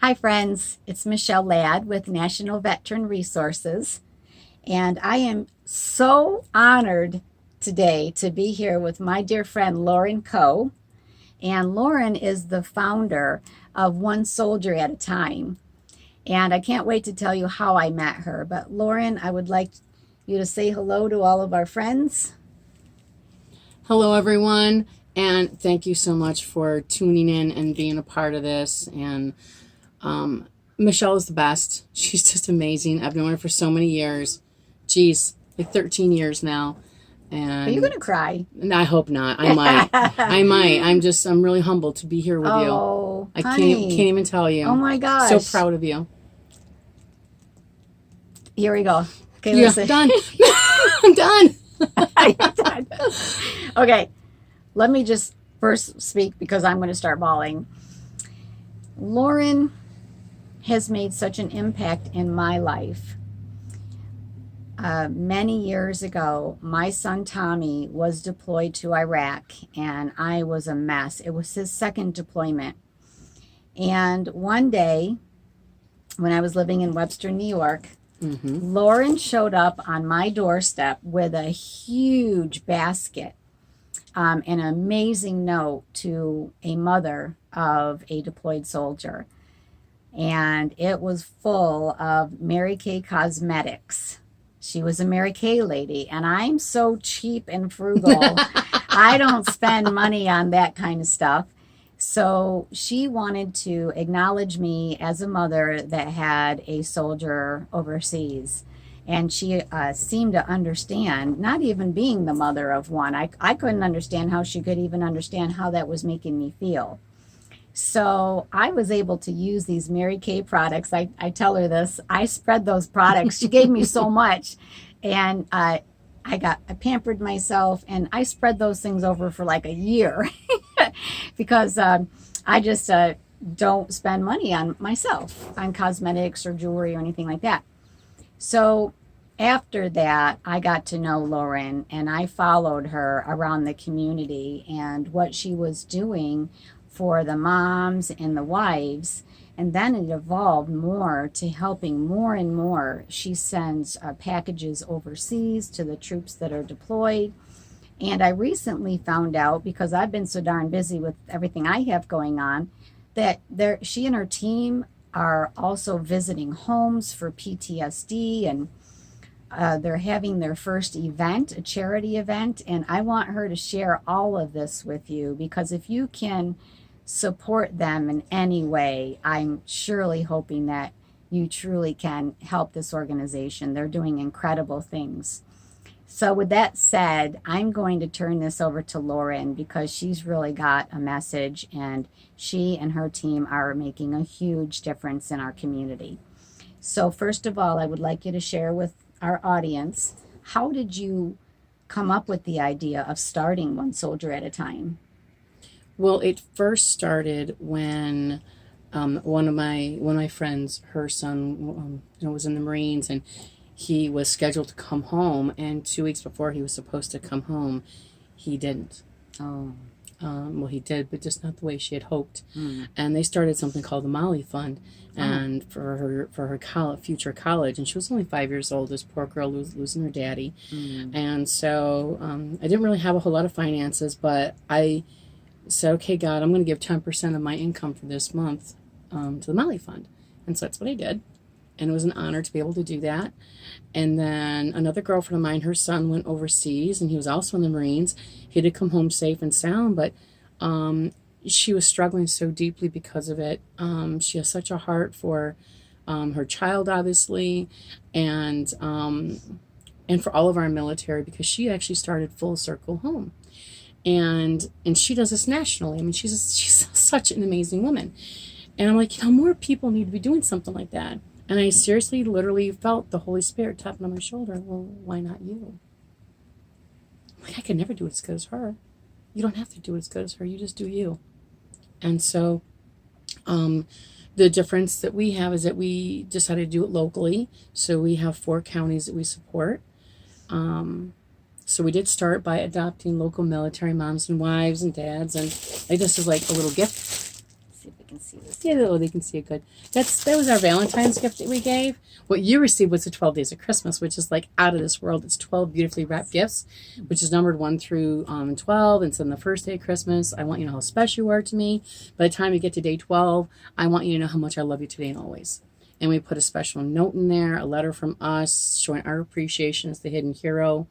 Hi, friends. It's Michelle Ladd with National Veteran Resources, and I am so honored today to be here with my dear friend Lauren Coe. And Lauren is the founder of One Soldier at a Time. And I can't wait to tell you how I met her. But Lauren, I would like you to say hello to all of our friends. Hello, everyone, and thank you so much for tuning in and being a part of this. And Michelle is the best. She's just amazing. I've known her for so many years. Geez, like 13 years now. Are you going And, to cry? and I hope not. I might. I might. I'm really humbled to be here with you. Oh, I can't honey. even tell Oh you. my So gosh. proud of you. Here we go. Okay, Yeah, listen. done. I'm done. Okay, let me just first speak because I'm going to start bawling. Lauren has made such an impact in my life. Many years ago, my son Tommy was deployed to Iraq and I was a mess. It was his second deployment. And one day, when I was living in Webster, New York, Lauren showed up on my doorstep with a huge basket, an amazing note to a mother of a deployed soldier. And it was full of Mary Kay cosmetics. She was a Mary Kay lady, and I'm so cheap and frugal. I don't spend money on that kind of stuff. So she wanted to acknowledge me as a mother that had a soldier overseas. And she seemed to understand, not even being the mother of one. I couldn't understand how she could even understand how that was making me feel. So I was able to use these Mary Kay products. I tell her this. I spread those products. She gave me so much. And I pampered myself and I spread those things over for like a year because I just don't spend money on myself, on cosmetics or jewelry or anything like that. So after that, I got to know Lauren and I followed her around the community and what she was doing for the moms and the wives. And then it evolved more to helping more and more. She sends packages overseas to the troops that are deployed. And I recently found out, because I've been so darn busy with everything I have going on, that she and her team are also visiting homes for PTSD, and they're having their first event, a charity event. And I want her to share all of this with you because if you can support them in any way, I'm surely hoping that you truly can help this organization. They're doing incredible things. So, with that said, I'm going to turn this over to Lauren because she's really got a message and she and her team are making a huge difference in our community. So, first of all, I would like you to share with our audience, how did you come up with the idea of starting One Soldier at a Time? Well, it first started when one of my friends, her son, was in the Marines, and he was scheduled to come home. And 2 weeks before he was supposed to come home, he didn't. Oh, Well, he did, but just not the way she had hoped. hmm. And they started something called the Molly Fund, Oh, and for her future college. And she was only 5 years old. This poor girl losing her daddy, hmm. and so I didn't really have a whole lot of finances, but I said, okay, God, I'm going to give 10% of my income for this month to the Molly Fund. And so that's what I did. And it was an honor to be able to do that. And then another girlfriend of mine, her son went overseas and he was also in the Marines. He did come home safe and sound, but um, she was struggling so deeply because of it. She has such a heart for her child, obviously, and um, and for all of our military because she actually started Full Circle Home, and she does this nationally. I mean, she's such an amazing woman, and I'm like, more people need to be doing something like that. And I seriously, literally felt the Holy Spirit tapping on my shoulder. Well, why not you? Like, I could never do it as good as her. You don't have to do it as good as her. You just do you. And so, um, the difference that we have is that we decided to do it locally. So we have 4 counties that we support. Um, so we did start by adopting local military moms and wives and dads, and like this is like a little gift see if we can see this. Yeah, they can see it good. That was our Valentine's gift that we gave. What you received was the 12 Days of Christmas, which is like out of this world. It's 12 beautifully wrapped gifts, which is numbered 1 through 12. And so on the first day of Christmas, I want you to know how special you are to me. By the time you get to day 12, I want you to know how much I love you today and always. And we put a special note in there, a letter from us showing our appreciation as the hidden hero.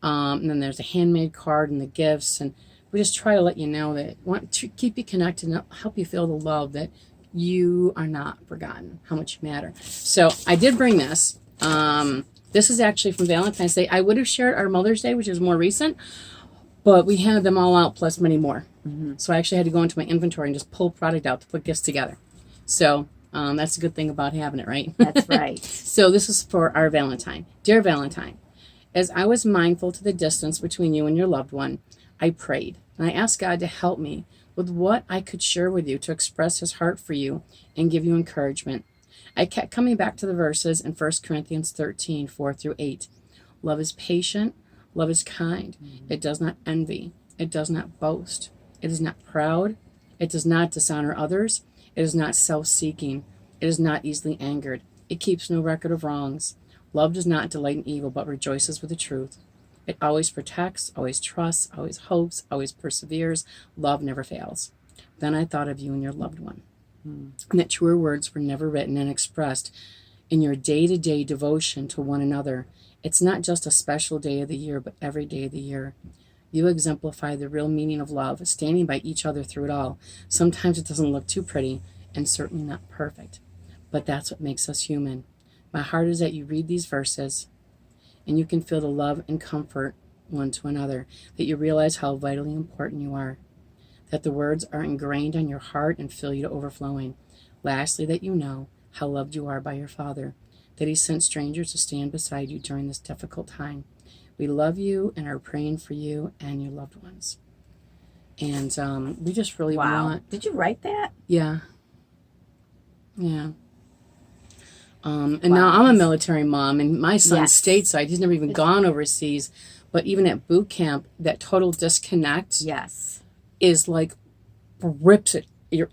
And then there's a handmade card and the gifts. And we just try to let you know that want to keep you connected and help you feel the love that you are not forgotten, how much you matter. So I did bring this. This is actually from Valentine's Day. I would have shared our Mother's Day, which is more recent, but we had them all out plus many more. So I actually had to go into my inventory and just pull product out to put gifts together. So that's a good thing about having it, right? That's right. So this is for our Valentine. Dear Valentine, as I was mindful to the distance between you and your loved one, I prayed and I asked God to help me with what I could share with you to express his heart for you and give you encouragement. I kept coming back to the verses in 1 Corinthians 13, 4 through 8. Love is patient. Love is kind. It does not envy. It does not boast. It is not proud. It does not dishonor others. It is not self-seeking. It is not easily angered. It keeps no record of wrongs. Love does not delight in evil, but rejoices with the truth. It always protects, always trusts, always hopes, always perseveres. Love never fails. Then I thought of you and your loved one, and that truer words were never written and expressed in your day-to-day devotion to one another. It's not just a special day of the year, but every day of the year. You exemplify the real meaning of love, standing by each other through it all. Sometimes it doesn't look too pretty, and certainly not perfect, but that's what makes us human. My heart is that you read these verses and you can feel the love and comfort one to another, that you realize how vitally important you are, that the words are ingrained on your heart and fill you to overflowing. Lastly, that you know how loved you are by your Father, that he sent strangers to stand beside you during this difficult time. We love you and are praying for you and your loved ones. And we just really want... Did you write that? Yeah. And now I'm a military mom, and my son's stateside. He's never even gone overseas. But even at boot camp, that total disconnect is like rips at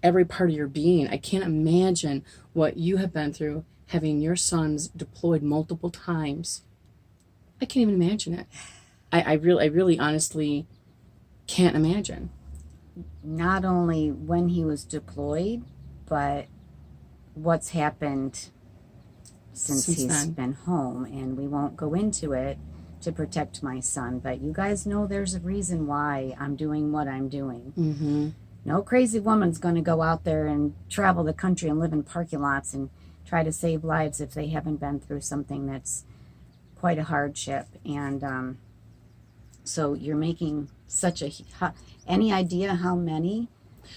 every part of your being. I can't imagine what you have been through having your sons deployed multiple times. I can't even imagine it. I really honestly can't imagine. Not only when he was deployed, but what's happened since he's then. been home, and we won't go into it to protect my son, but you guys know there's a reason why I'm doing what I'm doing. Mm-hmm. No crazy woman's going to go out there and travel the country and live in parking lots and try to save lives if they haven't been through something that's quite a hardship. And so you're making such a... Any idea how many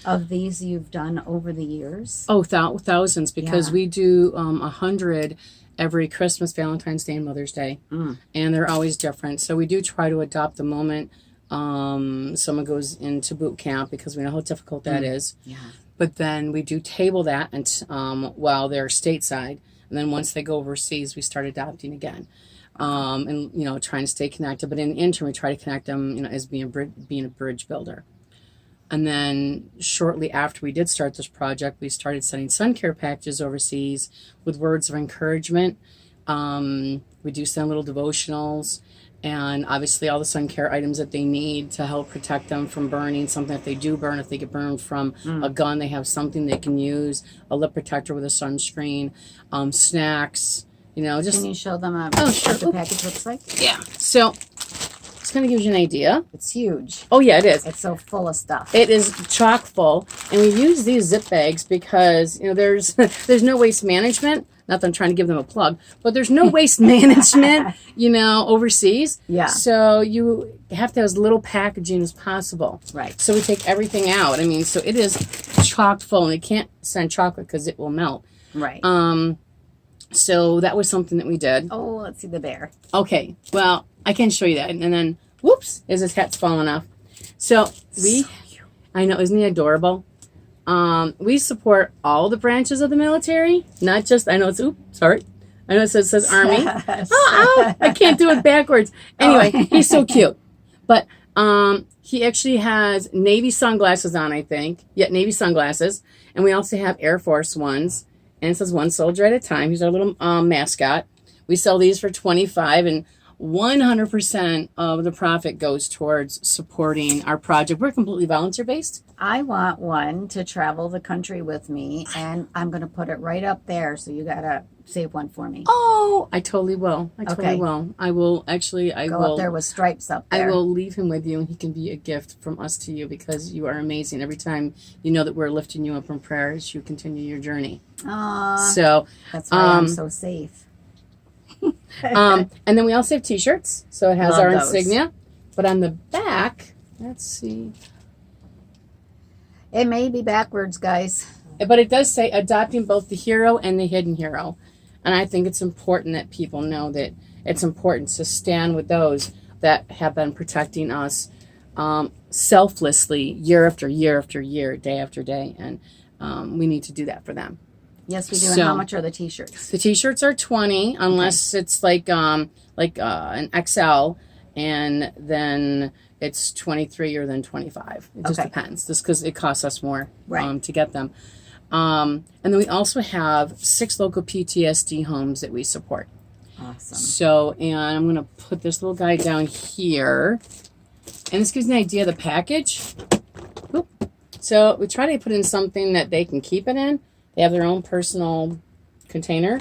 of these you've done over the years? Oh, thousands, because we do 100 every Christmas, Valentine's Day, and Mother's Day. And they're always different. So we do try to adopt the moment someone goes into boot camp, because we know how difficult that is. But then we do table that and while they're stateside. And then once they go overseas, we start adopting again. And, trying to stay connected. But in the interim, we try to connect them, as being a bridge builder. And then shortly after we did start this project, we started sending sun care packages overseas with words of encouragement. We do send little devotionals, and obviously all the sun care items that they need to help protect them from burning, something if they do burn, if they get burned from a gun, they have something they can use, a lip protector with a sunscreen, snacks, just... Can you show them sure. what the package looks like? Yeah. So it's going to give you an idea. It's huge. Oh, yeah, it is. It's so full of stuff. It is chock full, and we use these zip bags because there's no waste management. Not that I'm trying to give them a plug, but there's no waste management, overseas. Yeah. So you have to have as little packaging as possible. Right. So we take everything out. So it is chock full, and we can't send chocolate because it will melt. Right. So that was something that we did. Oh, let's see the bear. Okay. Well, I can show you that, and then whoops, his hat's falling off. So I know, isn't he adorable? We support all the branches of the military, not just, I know it says Army. I can't do it backwards. Anyway, he's so cute. But He actually has navy sunglasses on, I think. Yeah, navy sunglasses. And we also have Air Force ones. And it says one soldier at a time. He's our little mascot. We sell these for $25, and 100% of the profit goes towards supporting our project. We're completely volunteer based. I want one to travel the country with me, and I'm going to put it right up there. So you got to save one for me. Oh, I totally will. I totally Okay. will. I will actually. I Go will. up there with stripes up I there. will leave him with you, and he can be a gift from us to you because you are amazing. Every time you know that we're lifting you up in prayer as you continue your journey. Aw, So, that's why I'm um, so safe. and then we also have T-shirts. So it has Love our those. insignia, but on the back, let's see. It may be backwards, guys. But it does say adopting both the hero and the hidden hero. And I think it's important that people know that it's important to stand with those that have been protecting us selflessly year after year after year, day after day. And we need to do that for them. Yes, we do. So- And how much are the T-shirts? The T-shirts are $20 unless it's like an XL, and then it's 23 or then 25. It just Okay. depends, just because it costs us more Right. to get them. And then we also have 6 local PTSD homes that we support. Awesome. So, and I'm going to put this little guy down here. And this gives you an idea of the package. Oop. So we try to put in something that they can keep it in. They have their own personal container.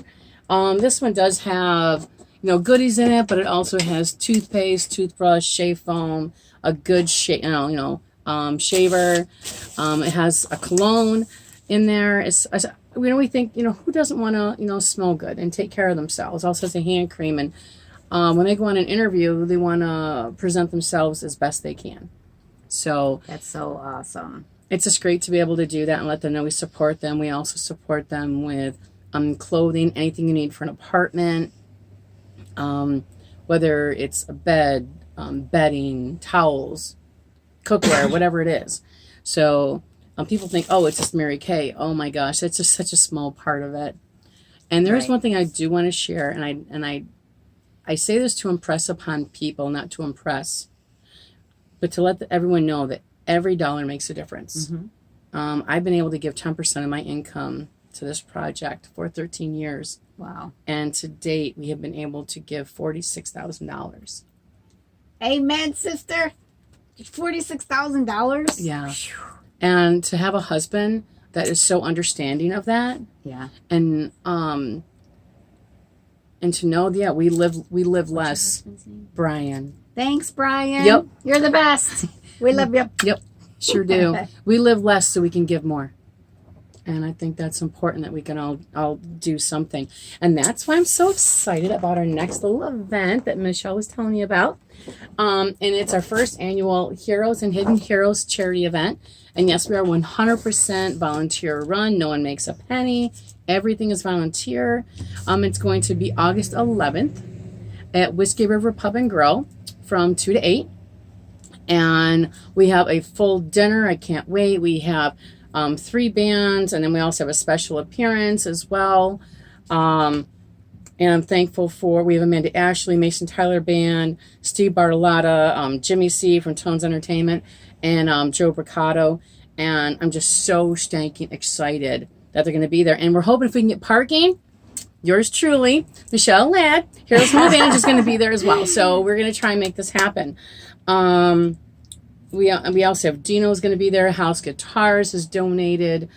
This one does have, goodies in it, but it also has toothpaste, toothbrush, shave foam, a good shaver. It has a cologne in there. We think, who doesn't want to, smell good and take care of themselves? Also has a hand cream, and when they go on an interview, they want to present themselves as best they can. So That's so awesome. it's just great to be able to do that and let them know we support them. We also support them with clothing, anything you need for an apartment, whether it's a bed, bedding, towels, cookware, whatever it is. So people think, oh, it's just Mary Kay. Oh my gosh, that's just such a small part of it. And there's Right. one thing I do want to share, and I say this to impress upon people, not to impress, but to let everyone know that every dollar makes a difference. Mm-hmm. I've been able to give 10% of my income to this project for 13 years. Wow. And to date, we have been able to give $46,000. Amen, sister. $46,000. Yeah. And to have a husband that is so understanding of that, Yeah. and to know, yeah, we live less. Brian. Thanks, Brian. Yep. You're the best. We love you. Yep, sure do. We live less so we can give more. And I think that's important that we can all do something. And that's why I'm so excited about our next little event that Michelle was telling you about. And it's our first annual Heroes and Hidden Heroes charity event. And yes, we are 100% volunteer run. No one makes a penny. Everything is volunteer. It's going to be August 11th at Whiskey River Pub and Grill from 2 to 8. And we have a full dinner. I can't wait. We have 3 bands, and then we also have a special appearance as well. And I'm thankful we have Amanda Ashley, Mason Tyler Band, Steve Bartolotta, Jimmy C from Tones Entertainment, and Joe Bricado. And I'm just so stanking excited that they're going to be there. And we're hoping if we can get parking, yours truly, Michelle Ladd, Heroes from Advantage, is going to be there as well. So we're going to try and make this happen. We also have Dino's going to be there. House Guitars has donated.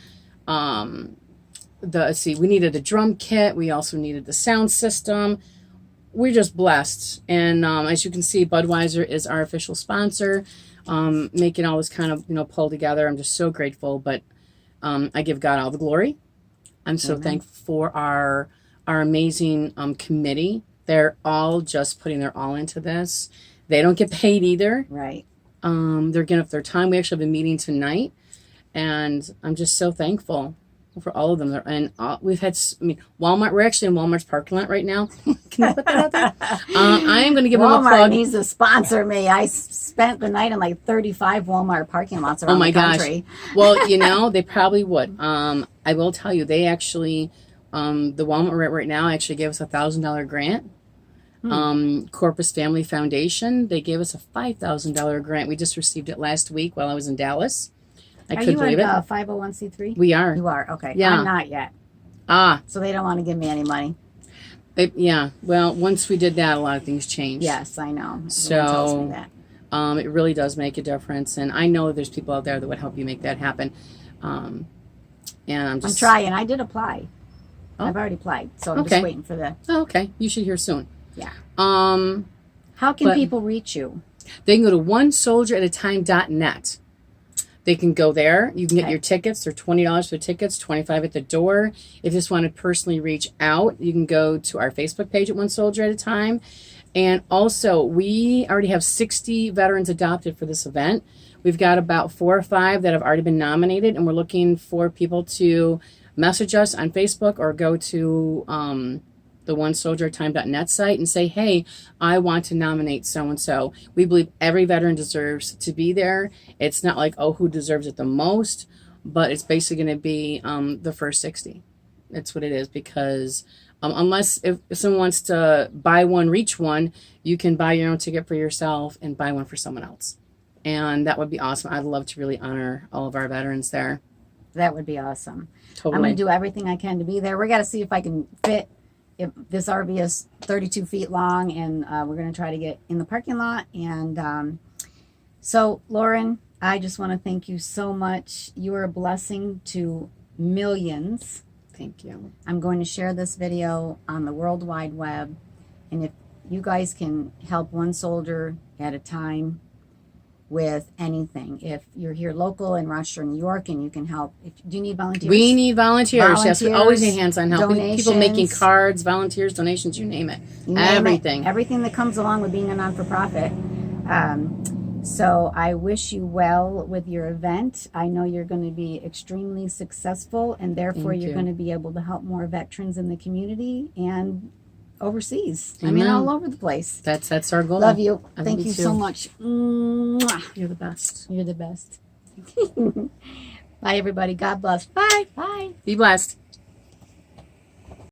We needed a drum kit. We also needed the sound system. We're just blessed. And as you can see, Budweiser is our official sponsor, making all this kind of pull together. I'm just so grateful. But I give God all the glory. I'm so thankful for our amazing committee. They're all just putting their all into this. They don't get paid either. Right. They're giving up their time. We actually have a meeting tonight, and I'm just so thankful for all of them. And we've had, Walmart. We're actually in Walmart's parking lot right now. Can you put that out there? I am going to give them a Walmart plug. needs to sponsor me. I spent the night in like 35 Walmart parking lots around the country. Well, they probably would. I will tell you, they actually, the Walmart right now actually gave us $1,000 grant Corpus Family Foundation, they gave us a $5,000 grant. We just received it last week while I was in Dallas. I Are couldn't you believe a it. 501c3? We are. You are, okay. Yeah. I'm not yet. Ah, So they don't want to give me any money. yeah. Well, once we did that, a lot of things changed. Yes, I know. Everyone tells me So, that. it really does make a difference, and I know there's people out there that would help you make that happen. And I'm I'm just trying. I did apply. Oh. I've already applied, so I'm Okay. just waiting for the. Oh, okay. You should hear soon. Yeah. Um, How can But- people reach you? they can go to onesoldieratime.net. They can go there. You can get Okay. your tickets. They're $20 for tickets, $25 at the door. If you just want to personally reach out, you can go to our Facebook page at One Soldier at a Time. And also, we already have 60 veterans adopted for this event. We've got about 4 or 5 that have already been nominated, and we're looking for people to message us on Facebook or go to the onesoldieratime.net site and say, hey, I want to nominate so-and-so. We believe every veteran deserves to be there. It's not like, oh, who deserves it the most, but it's basically going to be the first 60. That's what it is, because unless if someone wants to buy one, reach one, you can buy your own ticket for yourself and buy one for someone else. And that would be awesome. I'd love to really honor all of our veterans there. That would be awesome. Totally. I'm going to do everything I can to be there. We got to see if I can fit. If this RV is 32 feet long, and we're going to try to get in the parking lot. And so, Lauren, I just want to thank you so much. You are a blessing to millions. Thank you. I'm going to share this video on the World Wide Web. And if you guys can help one soldier at a time with anything, if you're here local in Rochester, New York, and you can help, do you need volunteers? We need volunteers. Yes, we always need Volunteers, hands-on help. People making donations. cards, volunteers, donations, you name it. You name it, Everything. everything that comes along with being a non-for-profit. So I wish you well with your event. I know you're going to be extremely successful, and therefore Thank you're you. going to be able to help more veterans in the community and overseas. I mean, Amen. all over the place. That's our goal. Love you. I Thank love you you so too. much. Mwah. You're the best. You're the best. Bye, everybody. God bless. Bye. Bye. Be blessed.